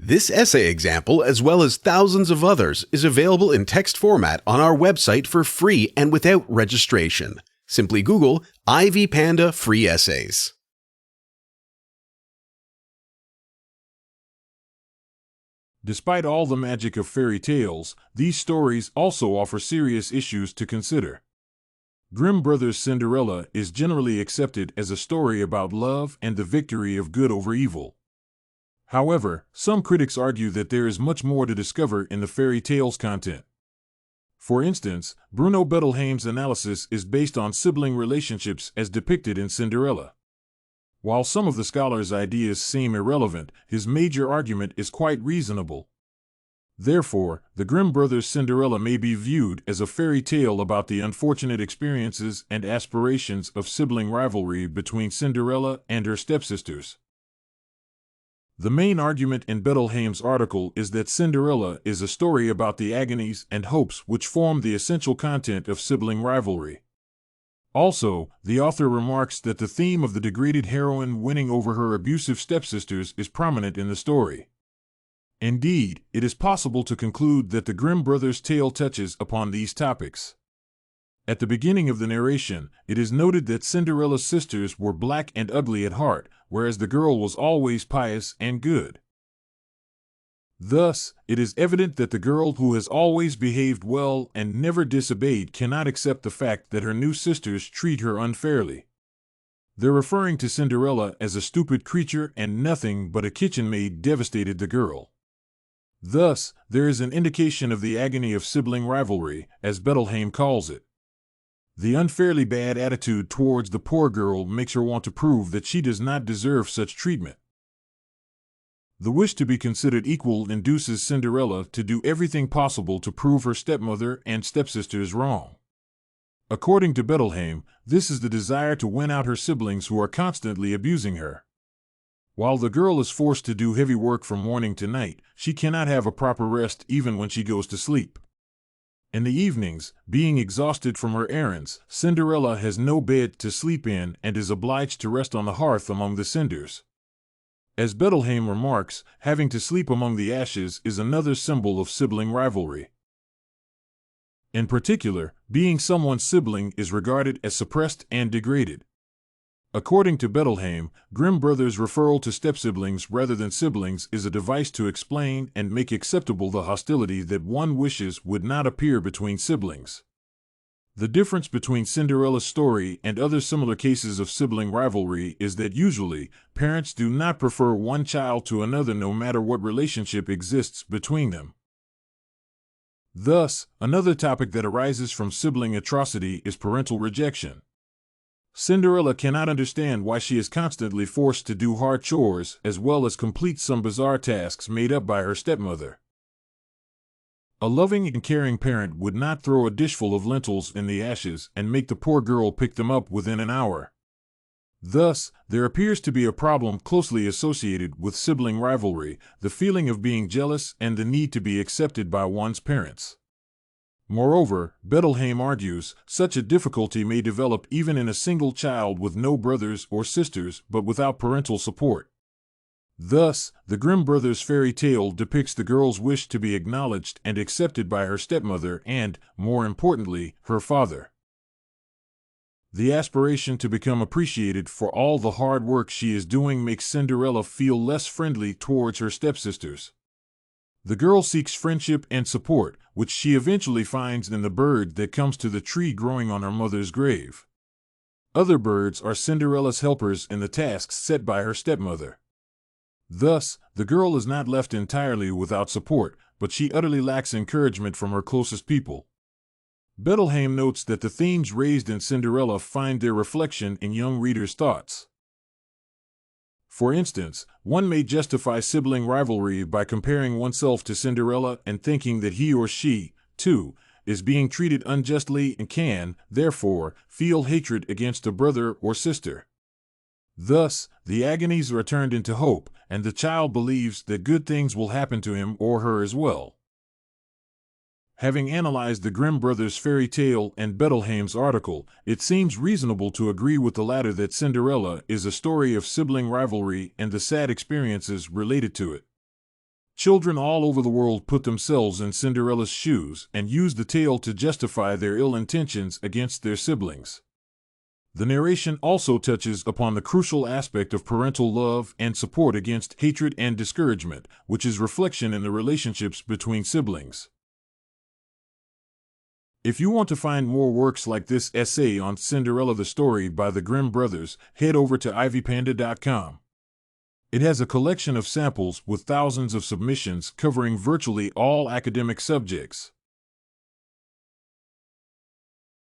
This essay example, as well as thousands of others, is available in text format on our website for free and without registration. Simply Google Ivy Panda Free Essays. Despite all the magic of fairy tales, these stories also offer serious issues to consider. Grimm Brothers' Cinderella is generally accepted as a story about love and the victory of good over evil. However, some critics argue that there is much more to discover in the fairy tale's content. For instance, Bruno Bettelheim's analysis is based on sibling relationships as depicted in Cinderella. While some of the scholar's ideas seem irrelevant, his major argument is quite reasonable. Therefore, the Grimm Brothers' Cinderella may be viewed as a fairy tale about the unfortunate experiences and aspirations of sibling rivalry between Cinderella and her stepsisters. The main argument in Bettelheim's article is that Cinderella is a story about the agonies and hopes which form the essential content of sibling rivalry. Also, the author remarks that the theme of the degraded heroine winning over her abusive stepsisters is prominent in the story. Indeed, it is possible to conclude that the Grimm brothers' tale touches upon these topics. At the beginning of the narration, it is noted that Cinderella's sisters were black and ugly at heart, whereas the girl was always pious and good. Thus, it is evident that the girl who has always behaved well and never disobeyed cannot accept the fact that her new sisters treat her unfairly. They're referring to Cinderella as a stupid creature and nothing but a kitchen maid devastated the girl. Thus, there is an indication of the agony of sibling rivalry, as Bettelheim calls it. The unfairly bad attitude towards the poor girl makes her want to prove that she does not deserve such treatment. The wish to be considered equal induces Cinderella to do everything possible to prove her stepmother and stepsisters wrong. According to Bettelheim, this is the desire to win out her siblings who are constantly abusing her. While the girl is forced to do heavy work from morning to night, she cannot have a proper rest even when she goes to sleep. In the evenings, being exhausted from her errands, Cinderella has no bed to sleep in and is obliged to rest on the hearth among the cinders. As Bettelheim remarks, having to sleep among the ashes is another symbol of sibling rivalry. In particular, being someone's sibling is regarded as suppressed and degraded. According to Bettelheim, Grimm Brothers' referral to stepsiblings rather than siblings is a device to explain and make acceptable the hostility that one wishes would not appear between siblings. The difference between Cinderella's story and other similar cases of sibling rivalry is that usually, parents do not prefer one child to another no matter what relationship exists between them. Thus, another topic that arises from sibling atrocity is parental rejection. Cinderella cannot understand why she is constantly forced to do hard chores as well as complete some bizarre tasks made up by her stepmother. A loving and caring parent would not throw a dishful of lentils in the ashes and make the poor girl pick them up within an hour. Thus, there appears to be a problem closely associated with sibling rivalry, the feeling of being jealous and the need to be accepted by one's parents. Moreover, Bettelheim argues, such a difficulty may develop even in a single child with no brothers or sisters but without parental support. Thus, the Grimm brothers' fairy tale depicts the girl's wish to be acknowledged and accepted by her stepmother and, more importantly, her father. The aspiration to become appreciated for all the hard work she is doing makes Cinderella feel less friendly towards her stepsisters. The girl seeks friendship and support, which she eventually finds in the bird that comes to the tree growing on her mother's grave. Other birds are Cinderella's helpers in the tasks set by her stepmother. Thus, the girl is not left entirely without support, but she utterly lacks encouragement from her closest people. Bettelheim notes that the themes raised in Cinderella find their reflection in young readers' thoughts. For instance, one may justify sibling rivalry by comparing oneself to Cinderella and thinking that he or she, too, is being treated unjustly and can, therefore, feel hatred against a brother or sister. Thus, the agonies are turned into hope, and the child believes that good things will happen to him or her as well. Having analyzed the Grimm brothers' fairy tale and Bettelheim's article, it seems reasonable to agree with the latter that Cinderella is a story of sibling rivalry and the sad experiences related to it. Children all over the world put themselves in Cinderella's shoes and use the tale to justify their ill intentions against their siblings. The narration also touches upon the crucial aspect of parental love and support against hatred and discouragement, which is reflection in the relationships between siblings. If you want to find more works like this essay on Cinderella the Story by the Grimm Brothers, head over to ivypanda.com. It has a collection of samples with thousands of submissions covering virtually all academic subjects.